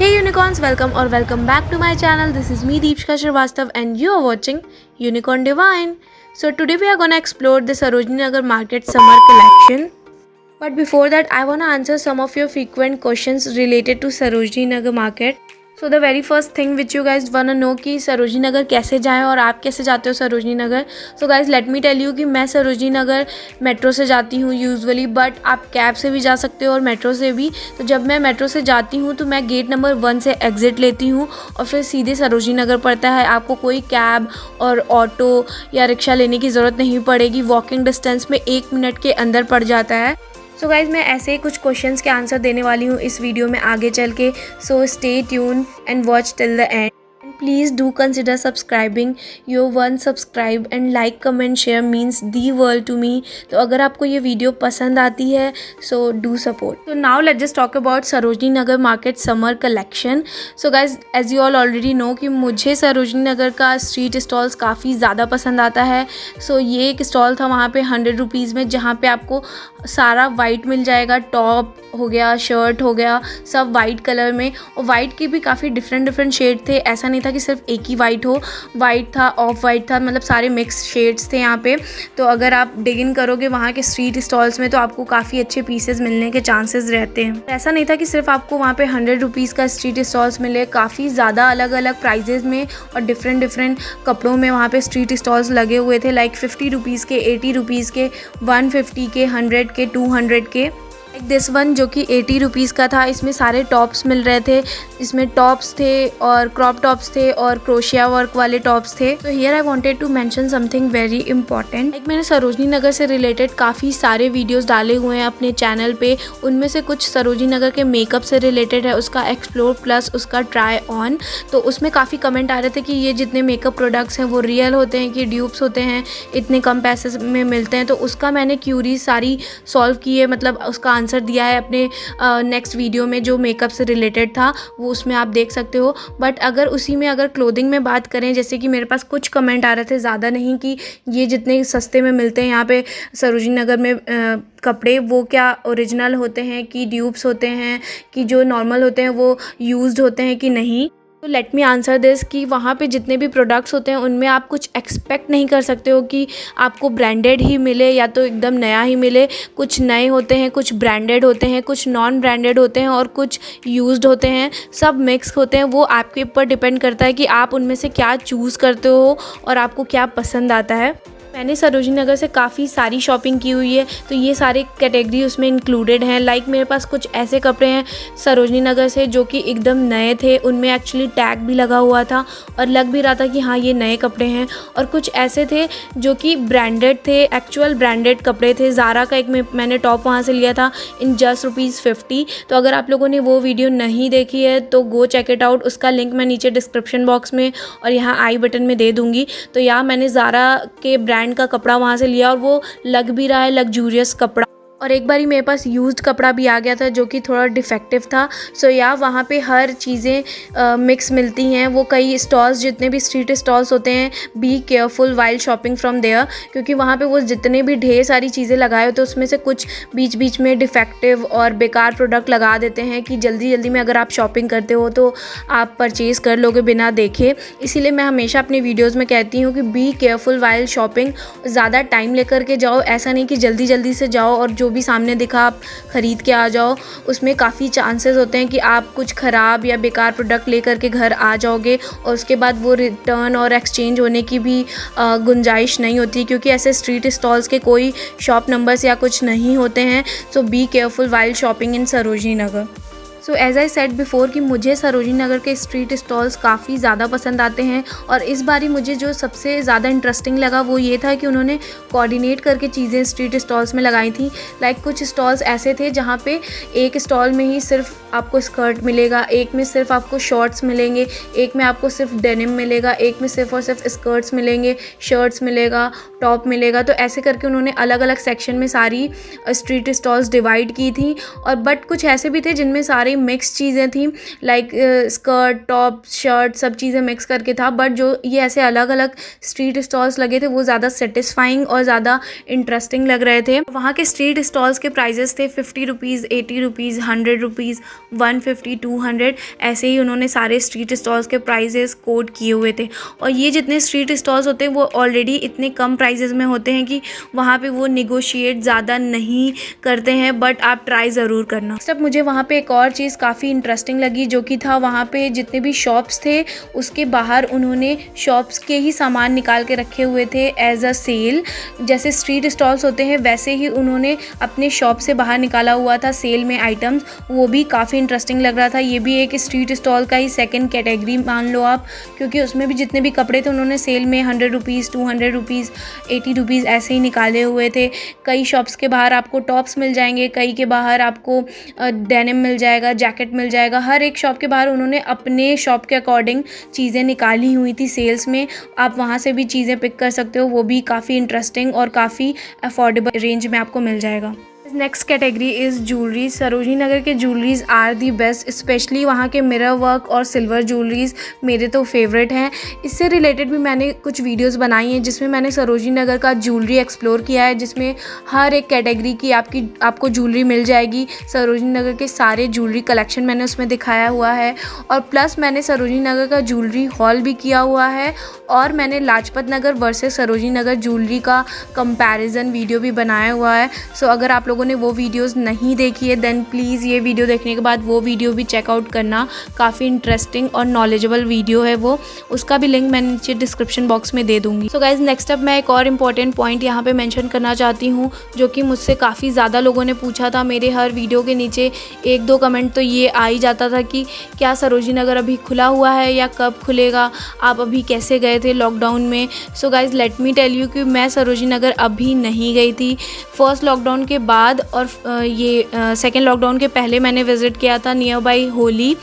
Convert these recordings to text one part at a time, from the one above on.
Hey unicorns, welcome back to my channel. This is me Deepshika Shrivastava and you are watching Unicorn Divine. So today we are gonna explore the Sarojini Nagar Market summer collection. But before that, I wanna answer some of your frequent questions related to Sarojini Nagar Market. So the very first thing which you guys wanna know कि सरोजनी नगर कैसे जाएं और आप कैसे जाते हो Sarojini Nagar. So guys let me tell you कि मैं सरोजनी नगर मेट्रो से जाती हूँ यूजुअली, बट आप कैब से भी जा सकते हो और मेट्रो से भी. तो जब मैं मेट्रो से जाती हूँ तो मैं गेट नंबर 1 से एग्ज़िट लेती हूँ और फिर सीधे सरोजनी नगर पड़ता है. आपको कोई कैब और ऑटो या रिक्शा लेने की ज़रूरत नहीं पड़ेगी. वॉकिंग डिस्टेंस में 1 मिनट के अंदर पड़ जाता है. सो गाइज़ मैं ऐसे ही कुछ क्वेश्चंस के आंसर देने वाली हूँ इस वीडियो में आगे चल के. So stay tune and watch till the end. Please do consider subscribing. Your one subscribe and like comment share means the world to me. तो अगर आपको ये वीडियो पसंद आती है so do support. So now let's just talk about Sarojini Nagar market summer collection. So guys as you all already know कि मुझे सरोजनी नगर का स्ट्रीट स्टॉल्स काफ़ी ज़्यादा पसंद आता है. So ये एक स्टॉल था वहाँ पे 100 रुपीज़ में, जहाँ पे आपको सारा वाइट मिल जाएगा. टॉप हो गया, शर्ट हो गया, सब वाइट कलर में. और वाइट के भी काफ़ी डिफरेंट शेड थे. ऐसा नहीं था कि सिर्फ एक ही वाइट हो. वाइट था, ऑफ वाइट था, मतलब सारे मिक्स शेड्स थे यहाँ पे. तो अगर आप डिग इन करोगे वहाँ के स्ट्रीट स्टॉल्स में तो आपको काफ़ी अच्छे पीसेस मिलने के चांसेस रहते हैं. ऐसा नहीं था कि सिर्फ आपको वहाँ पे 100 रुपीज़ का स्ट्रीट स्टॉल्स मिले. काफ़ी ज़्यादा अलग अलग प्राइजेज़ में और डिफरेंट कपड़ों में वहाँ पे स्ट्रीट स्टॉल्स लगे हुए थे. लाइक 50 रुपीज़ के, 80 रुपीज़ के, 150 के, 100 के, 200 के. लाइक दिस वन जो कि 80 रुपीज़ का था, इसमें सारे टॉप्स मिल रहे थे. इसमें टॉप्स थे और क्रॉप टॉप्स थे और क्रोशिया वर्क वाले टॉप्स थे. तो here I wanted to mention something very important. Like मैंने सरोजनी नगर से रिलेटेड काफ़ी सारे वीडियोस डाले हुए हैं अपने चैनल पे. उनमें से कुछ सरोजनी नगर के मेकअप से रिलेटेड है, उसका एक्सप्लोर प्लस उसका ट्राई ऑन. तो उसमें काफ़ी कमेंट आ रहे थे कि ये जितने मेकअप प्रोडक्ट्स हैं वो रियल होते हैं कि ड्यूप्स होते हैं, इतने कम पैसे में मिलते हैं. तो उसका मैंने क्यूरी सारी सॉल्व की है, मतलब उसका आंसर दिया है अपने नेक्स्ट वीडियो में जो मेकअप से रिलेटेड था, वो उसमें आप देख सकते हो. बट अगर उसी में अगर क्लोथिंग में बात करें, जैसे कि मेरे पास कुछ कमेंट आ रहे थे, ज़्यादा नहीं, कि ये जितने सस्ते में मिलते हैं यहाँ पे सरोजनी नगर में कपड़े, वो क्या ओरिजिनल होते हैं कि ड्यूप्स होते हैं कि जो नॉर्मल होते हैं वो यूज्ड होते हैं कि नहीं. तो लेट मी आंसर दिस कि वहाँ पे जितने भी प्रोडक्ट्स होते हैं उनमें आप कुछ एक्सपेक्ट नहीं कर सकते हो कि आपको ब्रांडेड ही मिले या तो एकदम नया ही मिले. कुछ नए होते हैं, कुछ ब्रांडेड होते हैं, कुछ नॉन ब्रांडेड होते हैं और कुछ यूज्ड होते हैं. सब मिक्स होते हैं. वो आपके ऊपर डिपेंड करता है कि आप उनमें से क्या चूज़ करते हो और आपको क्या पसंद आता है. मैंने सरोजनी नगर से काफ़ी सारी शॉपिंग की हुई है, तो ये सारे कैटेगरी उसमें इंक्लूडेड हैं. लाइक मेरे पास कुछ ऐसे कपड़े हैं सरोजनी नगर से जो कि एकदम नए थे, उनमें एक्चुअली टैग भी लगा हुआ था और लग भी रहा था कि हाँ ये नए कपड़े हैं. और कुछ ऐसे थे जो कि ब्रांडेड थे, एक्चुअल ब्रांडेड कपड़े थे. ज़ारा का एक मैंने टॉप वहाँ से लिया था इन जस्ट ₹50. तो अगर आप लोगों ने वो वीडियो नहीं देखी है तो गो चेक इट आउट. उसका लिंक मैं नीचे डिस्क्रिप्शन बॉक्स में और यहाँ आई बटन में दे दूँगी. तो यहाँ मैंने ज़ारा के ब्रांड का कपड़ा वहाँ से लिया और वो लग भी रहा है लग्जूरियस कपड़ा. और एक बारी मेरे पास यूज्ड कपड़ा भी आ गया था जो कि थोड़ा डिफेक्टिव था. सो या वहाँ पे हर चीज़ें मिक्स मिलती हैं. वो कई स्टॉल्स, जितने भी स्ट्रीट स्टॉल्स होते हैं, be careful while shopping from there, क्योंकि वहाँ पे वो जितने भी ढेर सारी चीज़ें लगाए होते हैं उसमें से कुछ बीच में डिफेक्टिव और बेकार प्रोडक्ट लगा देते हैं कि जल्दी में अगर आप शॉपिंग करते हो तो आप परचेज़ कर लोगे बिना देखे. इसीलिए मैं हमेशा अपने वीडियोज़ में कहती हूँ कि बी केयरफुल वाइल शॉपिंग. ज़्यादा टाइम लेकर के जाओ, ऐसा नहीं कि जल्दी से जाओ और जो भी सामने दिखा आप ख़रीद के आ जाओ. उसमें काफ़ी चांसेस होते हैं कि आप कुछ ख़राब या बेकार प्रोडक्ट लेकर के घर आ जाओगे और उसके बाद वो रिटर्न और एक्सचेंज होने की भी गुंजाइश नहीं होती, क्योंकि ऐसे स्ट्रीट स्टॉल्स के कोई शॉप नंबर्स या कुछ नहीं होते हैं. So be careful while shopping in Sarojini Nagar. So as I said before कि मुझे सरोजनी नगर के स्ट्रीट स्टॉल्स काफ़ी ज़्यादा पसंद आते हैं. और इस बारी मुझे जो सबसे ज़्यादा इंटरेस्टिंग लगा वो ये था कि उन्होंने कोऑर्डिनेट करके चीज़ें स्ट्रीट स्टॉल्स में लगाई थी. लाइक कुछ स्टॉल्स ऐसे थे जहाँ पे एक स्टॉल में ही सिर्फ आपको स्कर्ट मिलेगा, एक में सिर्फ आपको शॉर्ट्स मिलेंगे, एक में आपको सिर्फ डेनिम मिलेगा, एक में सिर्फ और सिर्फ स्कर्ट्स मिलेंगे, शर्ट्स मिलेगा, टॉप मिलेगा. तो ऐसे करके उन्होंने अलग अलग सेक्शन में सारी स्ट्रीट स्टॉल्स डिवाइड की थी. और बट कुछ ऐसे भी थे जिनमें सारे सारी मिक्स चीज़ें थी, लाइक स्कर्ट, टॉप, शर्ट, सब चीज़ें मिक्स करके था। बट जो ये ऐसे अलग अलग स्ट्रीट स्टॉल्स लगे थे वो ज़्यादा सेटिस्फाइंग और ज़्यादा इंटरेस्टिंग लग रहे थे। वहाँ के स्ट्रीट स्टॉल्स के प्राइजेस थे 50 रुपीज़, 80 रुपीज़, 100 रुपीज़, 150, 200, ऐसे ही उन्होंने सारे स्ट्रीट स्टॉल्स के प्राइजेस कोड किए हुए थे। और ये जितने स्ट्रीट स्टॉल्स होते हैं वो ऑलरेडी इतने कम प्राइजेस में होते हैं कि वहाँ पे वो निगोशिएट ज़्यादा नहीं करते हैं, बट आप ट्राई ज़रूर करना। तब मुझे वहाँ पे एक और चीज़ काफ़ी इंटरेस्टिंग लगी, जो कि था वहाँ पे जितने भी शॉप्स थे उसके बाहर उन्होंने शॉप्स के ही सामान निकाल के रखे हुए थे एज अ सेल। जैसे स्ट्रीट स्टॉल्स होते हैं वैसे ही उन्होंने अपने शॉप से बाहर निकाला हुआ था सेल में आइटम्स, वो भी काफ़ी इंटरेस्टिंग लग रहा था। ये भी एक स्ट्रीट स्टॉल का ही सेकंड कैटेगरी मान लो आप, क्योंकि उसमें भी जितने भी कपड़े थे उन्होंने सेल में 100 रुपीज़, 200 रुपीज़, 80 रुपीज़ ऐसे ही निकाले हुए थे। कई शॉप्स के बाहर आपको टॉप्स मिल जाएंगे, कई के बाहर आपको डेनिम मिल जाएगा, जैकेट मिल जाएगा। हर एक शॉप के बाहर उन्होंने अपने शॉप के अकॉर्डिंग चीज़ें निकाली हुई थी सेल्स में। आप वहाँ से भी चीज़ें पिक कर सकते हो, वो भी काफ़ी इंटरेस्टिंग और काफ़ी अफोर्डेबल रेंज में आपको मिल जाएगा। Next category is jewellery. Sarojini Nagar के jewelleries are the best, specially वहाँ के मिरर वर्क और सिल्वर ज्वेलरीज मेरे तो फेवरेट हैं। इससे रिलेटेड भी मैंने कुछ वीडियोस बनाई हैं जिसमें मैंने सरोजनी नगर का ज्वेलरी एक्सप्लोर किया है, जिसमें हर एक कैटेगरी की आपको ज्वेलरी मिल जाएगी। सरोजनी नगर के सारे ज्वेलरी कलेक्शन मैंने उसमें दिखाया हुआ है, और प्लस मैंने सरोजनी नगर का ज्वेलरी हॉल भी किया हुआ है, और मैंने लाजपत नगर वर्सेस सरोजनी नगर ज्वेलरी का कंपैरिजन वीडियो भी बनाया हुआ है। सो अगर आप लोगों ने वो वीडियोस नहीं देखी है देन प्लीज़ ये वीडियो देखने के बाद वो वीडियो भी चेकआउट करना। काफ़ी इंटरेस्टिंग और नॉलेजेबल वीडियो है वो, उसका भी लिंक मैं नीचे डिस्क्रिप्शन बॉक्स में दे दूँगी। सो गाइज नेक्स्ट अप मैं एक और इम्पॉर्टेंट पॉइंट यहाँ पे मेंशन करना चाहती हूँ, जो कि मुझसे काफ़ी ज़्यादा लोगों ने पूछा था। मेरे हर वीडियो के नीचे 1-2 कमेंट तो ये आ ही जाता था कि क्या सरोजनी नगर अभी खुला हुआ है या कब खुलेगा, आप अभी कैसे गए थे लॉकडाउन में। So guys let me tell you कि मैं सरोजनी नगर अभी नहीं गई थी। फर्स्ट लॉकडाउन के बाद और ये सेकेंड लॉकडाउन के पहले मैंने विज़िट किया था नियर बाई होली।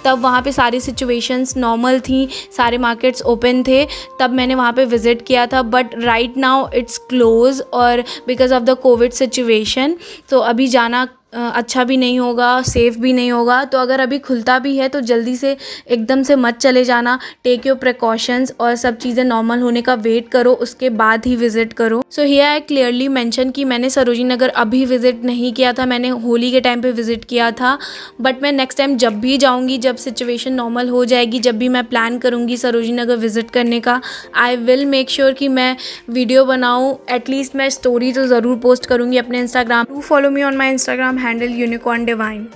तब वहाँ पे सारी सिचुएशंस नॉर्मल थी, सारे मार्केट्स ओपन थे, तब मैंने वहाँ पे विज़िट किया था। But right now it's close और because of the covid situation, तो अभी जाना अच्छा भी नहीं होगा, सेफ़ भी नहीं होगा। तो अगर अभी खुलता भी है तो जल्दी से एकदम से मत चले जाना, टेक योर प्रिकॉशंस और सब चीज़ें नॉर्मल होने का वेट करो, उसके बाद ही विज़िट करो। So here I clearly mention कि मैंने सरोजनी नगर अभी विज़िट नहीं किया था, मैंने होली के टाइम पे विज़िट किया था। बट मैं नेक्स्ट टाइम जब भी जाऊँगी, जब सिचुएशन नॉर्मल हो जाएगी, जब भी मैं प्लान करूँगी सरोजनी नगर विज़िट करने का, आई विल मेक श्योर कि मैं वीडियो बनाऊँ। एटलीस्ट मैं स्टोरी तो ज़रूर पोस्ट करूँगी अपने Instagram. Do follow me on my Instagram handle unicorn divine,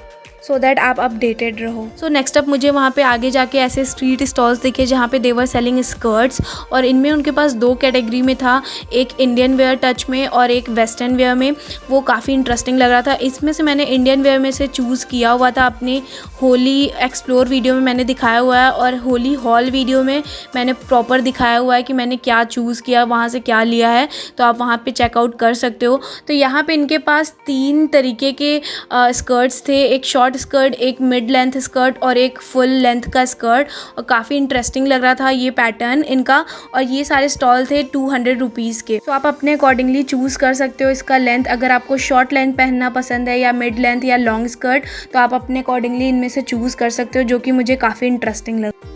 so that आप अपडेटेड रहो। सो नेक्स्ट अप मुझे वहाँ पे आगे जाके ऐसे स्ट्रीट स्टॉल्स दिखे जहाँ पे देवर सेलिंग स्कर्ट्स, और इनमें उनके पास 2 कैटेगरी में था, एक इंडियन वेयर टच में और एक वेस्टर्न वेयर में। वो काफ़ी इंटरेस्टिंग लग रहा था। इसमें से मैंने इंडियन वेयर में से चूज़ किया हुआ था। अपने होली एक्सप्लोर वीडियो में मैंने दिखाया हुआ है, और होली हॉल वीडियो में मैंने प्रॉपर दिखाया हुआ है कि मैंने क्या चूज़ किया, वहाँ से क्या लिया है, तो आप वहाँ पे चेकआउट कर सकते हो। तो यहाँ पे इनके पास 3 तरीके के स्कर्ट्स थे, एक शॉर्ट स्कर्ट, एक मिड लेंथ स्कर्ट और एक फुल लेंथ का स्कर्ट, और काफ़ी इंटरेस्टिंग लग रहा था ये पैटर्न इनका। और ये सारे स्टॉल थे 200 रुपीज़ के। तो आप अपने अकॉर्डिंगली चूज़ कर सकते हो इसका लेंथ। अगर आपको शॉर्ट लेंथ पहनना पसंद है या मिड लेंथ या लॉन्ग स्कर्ट, तो आप अपने अकॉर्डिंगली इनमें से चूज़ कर सकते हो, जो कि मुझे काफ़ी इंटरेस्टिंग लगा।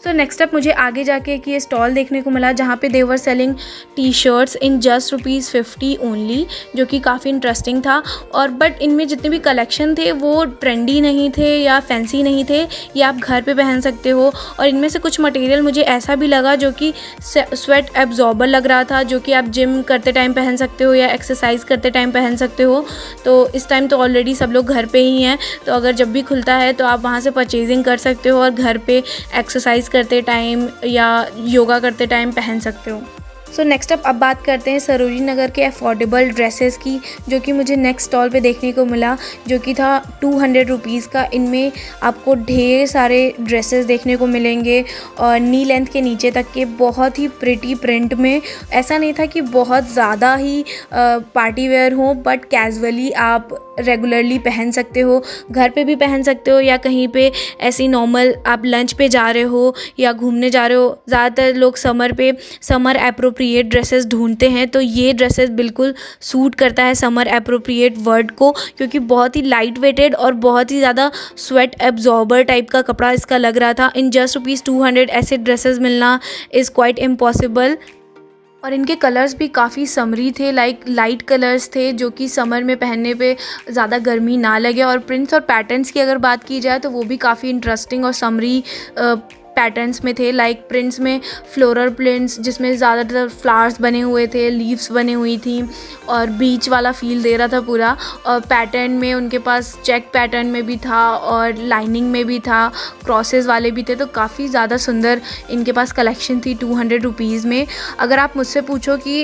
सो नेक्स्ट अप मुझे आगे जाके एक ये स्टॉल देखने को मिला जहाँ पे they were selling T shirts in just ₹50 only, जो कि काफ़ी इंटरेस्टिंग था। और बट इनमें जितने भी कलेक्शन थे वो ट्रेंडी नहीं थे या फैंसी नहीं थे, ये आप घर पे पहन सकते हो। और इनमें से कुछ मटेरियल मुझे ऐसा भी लगा जो कि स्वेट एब्जॉर्बर लग रहा था, जो कि आप जिम करते टाइम पहन सकते हो या एक्सरसाइज करते टाइम पहन सकते हो। तो इस टाइम तो ऑलरेडी सब लोग घर पे ही हैं, तो अगर जब भी खुलता है तो आप वहाँ से परचेजिंग कर सकते हो और घर पे एक्सरसाइज करते टाइम या योगा करते टाइम पहन सकते हो। सो नेक्स्ट अब बात करते हैं सरोजनी नगर के अफोर्डेबल ड्रेसेस की, जो कि मुझे नेक्स्ट स्टॉल पे देखने को मिला, जो कि था 200 रुपीज़ का। इनमें आपको ढेर सारे ड्रेसेस देखने को मिलेंगे और नी लेंथ के नीचे तक के, बहुत ही प्रिटी प्रिंट में। ऐसा नहीं था कि बहुत ज़्यादा ही पार्टी वेयर हो, बट कैजुअली आप रेगुलरली पहन सकते हो, घर पे भी पहन सकते हो या कहीं पे ऐसी नॉर्मल आप लंच पे जा रहे हो या घूमने जा रहे हो। ज़्यादातर लोग समर पे समर एप्रोप्रिएट ड्रेसेस ढूंढते हैं, तो ये ड्रेसेस बिल्कुल सूट करता है समर एप्रोप्रिएट वर्ड को, क्योंकि बहुत ही लाइट वेटेड और बहुत ही ज़्यादा स्वेट एब्जॉर्बर टाइप का कपड़ा इसका लग रहा था। इन जस्ट ₹200 ऐसे ड्रेसेस मिलना इज़ क्वाइट इम्पॉसिबल। और इनके कलर्स भी काफ़ी समरी थे, लाइक लाइट कलर्स थे जो कि समर में पहनने पे ज़्यादा गर्मी ना लगे। और प्रिंट्स और पैटर्न्स की अगर बात की जाए तो वो भी काफ़ी इंटरेस्टिंग और समरी पैटर्न्स में थे। लाइक प्रिंट्स में फ्लोरल प्रिंट्स जिसमें ज़्यादातर फ्लावर्स बने हुए थे, लीव्स बनी हुई थी और बीच वाला फील दे रहा था पूरा। और पैटर्न में उनके पास चेक पैटर्न में भी था और लाइनिंग में भी था, क्रॉसेस वाले भी थे, तो काफ़ी ज़्यादा सुंदर इनके पास कलेक्शन थी 200 रुपीज़ में। अगर आप मुझसे पूछो कि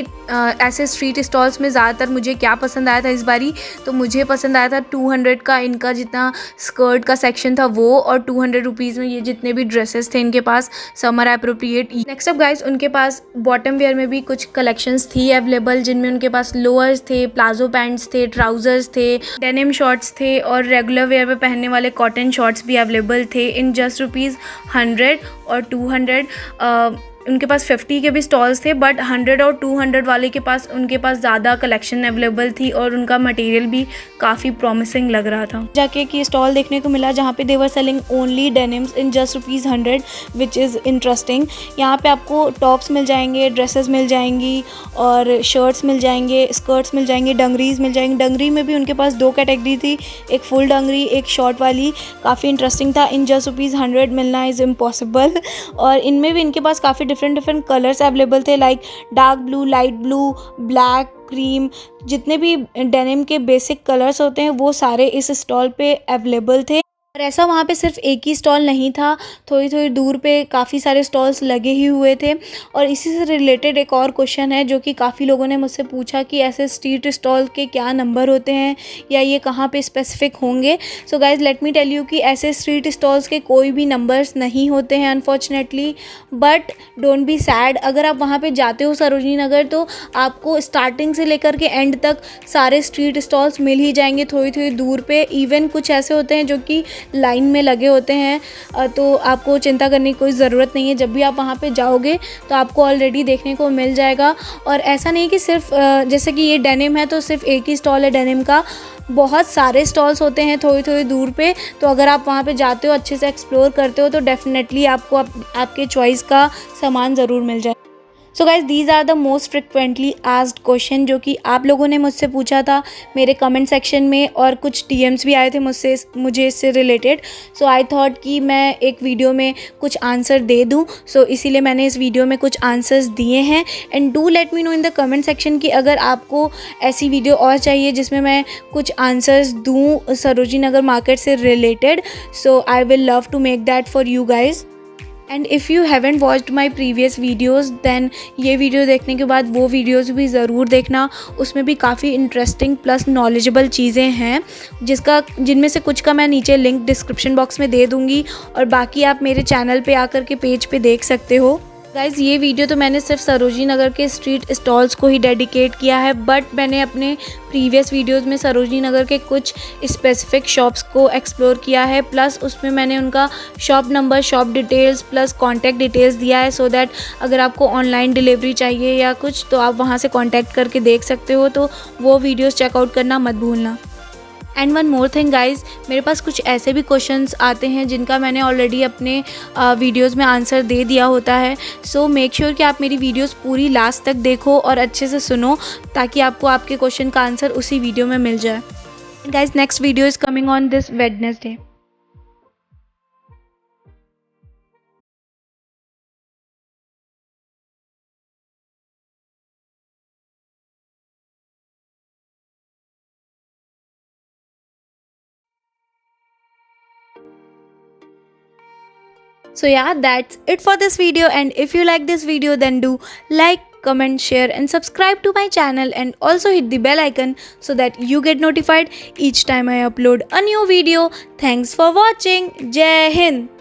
ऐसे स्ट्रीट स्टॉल्स में ज़्यादातर मुझे क्या पसंद आया था इस बारी, तो मुझे पसंद आया था 200 का इनका जितना स्कर्ट का सेक्शन था वो, और 200 रुपीज़ में ये जितने भी ड्रेसेस थे इनके पास summer appropriate. Next up guys, उनके पास बॉटम वेयर में भी कुछ कलेक्शंस थी अवेलेबल, जिनमें उनके पास लोअर्स थे, प्लाजो पैंट्स थे, ट्राउजर्स थे, डेनिम शॉर्ट्स थे और रेगुलर वेयर में पहनने वाले कॉटन शॉर्ट्स भी अवेलेबल थे इन जस्ट ₹100 और 200। उनके पास 50 के भी स्टॉल्स थे, बट 100 और 200 वाले के पास उनके पास ज़्यादा कलेक्शन अवेलेबल थी और उनका मटेरियल भी काफ़ी प्रॉमिसिंग लग रहा था। जाके कि स्टॉल देखने को मिला जहाँ पे they were selling only denims in just ₹100, which is interesting. यहाँ पे आपको टॉप्स मिल जाएंगे, ड्रेसेस मिल जाएंगी और शर्ट्स मिल जाएंगे, स्कर्ट्स मिल जाएंगे, डंगरीज मिल जाएंगे। डंगरी में भी उनके पास 2 कैटेगरी थी, एक फुल डंगरी, एक शॉर्ट वाली। काफ़ी इंटरेस्टिंग था। इन जस्ट ₹100 मिलना इज़ इम्पॉसिबल। और इनमें भी इनके पास काफ़ी डिफरेंट कलर्स अवेलेबल थे, like dark blue, light blue, black, cream. जितने भी डेनिम के बेसिक कलर्स होते हैं वो सारे इस स्टॉल पे अवेलेबल थे। और ऐसा वहाँ पे सिर्फ एक ही स्टॉल नहीं था, थोड़ी थोड़ी दूर पे काफ़ी सारे स्टॉल्स लगे ही हुए थे। और इसी से रिलेटेड एक और क्वेश्चन है जो कि काफ़ी लोगों ने मुझसे पूछा कि ऐसे स्ट्रीट स्टॉल के क्या नंबर होते हैं या ये कहाँ पे स्पेसिफिक होंगे। So guys let me tell you कि ऐसे स्ट्रीट स्टॉल्स के कोई भी नंबर्स नहीं होते हैं unfortunately, but don't be sad. अगर आप वहाँ पे जाते हो सरोजनी नगर तो आपको स्टार्टिंग से लेकर के एंड तक सारे स्ट्रीट स्टॉल्स मिल ही जाएंगे थोड़ी थोड़ी दूर पे। इवन कुछ ऐसे होते हैं जो कि लाइन में लगे होते हैं, तो आपको चिंता करने की कोई ज़रूरत नहीं है। जब भी आप वहाँ पे जाओगे तो आपको ऑलरेडी देखने को मिल जाएगा। और ऐसा नहीं कि सिर्फ जैसे कि ये डेनिम है तो सिर्फ एक ही स्टॉल है डेनिम का, बहुत सारे स्टॉल्स होते हैं थोड़ी थोड़ी दूर पे। तो अगर आप वहाँ पे जाते हो, अच्छे से एक्सप्लोर करते हो, तो डेफिनेटली आपको आपके चॉइस का सामान ज़रूर मिल जाए। So guys these are the most frequently asked question जो कि आप लोगों ने मुझसे पूछा था मेरे कमेंट सेक्शन में, और कुछ DMs भी आए थे मुझे इससे रिलेटेड। सो आई थॉट कि मैं एक वीडियो में कुछ आंसर दे दूं, सो इसीलिए मैंने इस वीडियो में कुछ आंसर्स दिए हैं। And do let me know in the comment section कि अगर आपको ऐसी वीडियो और चाहिए जिसमें मैं कुछ आंसर्स दूँ सरोजनी नगर मार्केट से related, so I will love to make that for you guys. And if you haven't watched my previous videos then ये वीडियो देखने के बाद वो वीडियोज़ भी ज़रूर देखना। उसमें भी काफ़ी इंटरेस्टिंग प्लस नॉलेजेबल चीज़ें हैं जिनमें से कुछ का मैं नीचे लिंक डिस्क्रिप्शन बॉक्स में दे दूँगी, और बाकी आप मेरे चैनल पे आकर के पेज पे देख सकते हो। गाइज़ ये वीडियो तो मैंने सिर्फ सरोजनी नगर के स्ट्रीट स्टॉल्स को ही डेडिकेट किया है, बट मैंने अपने प्रीवियस वीडियोस में सरोजनी नगर के कुछ स्पेसिफिक शॉप्स को एक्सप्लोर किया है, प्लस उसमें मैंने उनका shop number, shop details plus contact details दिया है, सो दैट अगर आपको ऑनलाइन डिलीवरी चाहिए या कुछ तो आप वहाँ से कॉन्टैक्ट करके देख सकते हो। तो वो वीडियोज़ चेकआउट करना मत भूलना। And one more thing guys, मेरे पास कुछ ऐसे भी क्वेश्चंस आते हैं जिनका मैंने ऑलरेडी अपने वीडियोस में आंसर दे दिया होता है। सो मेक श्योर कि आप मेरी वीडियोस पूरी लास्ट तक देखो और अच्छे से सुनो, ताकि आपको आपके क्वेश्चन का आंसर उसी वीडियो में मिल जाए। Guys next video is coming on this Wednesday. So yeah, that's it for this video, and if you like this video then do like, comment, share and subscribe to my channel, and also hit the bell icon so that you get notified each time I upload a new video. Thanks for watching. Jai Hind.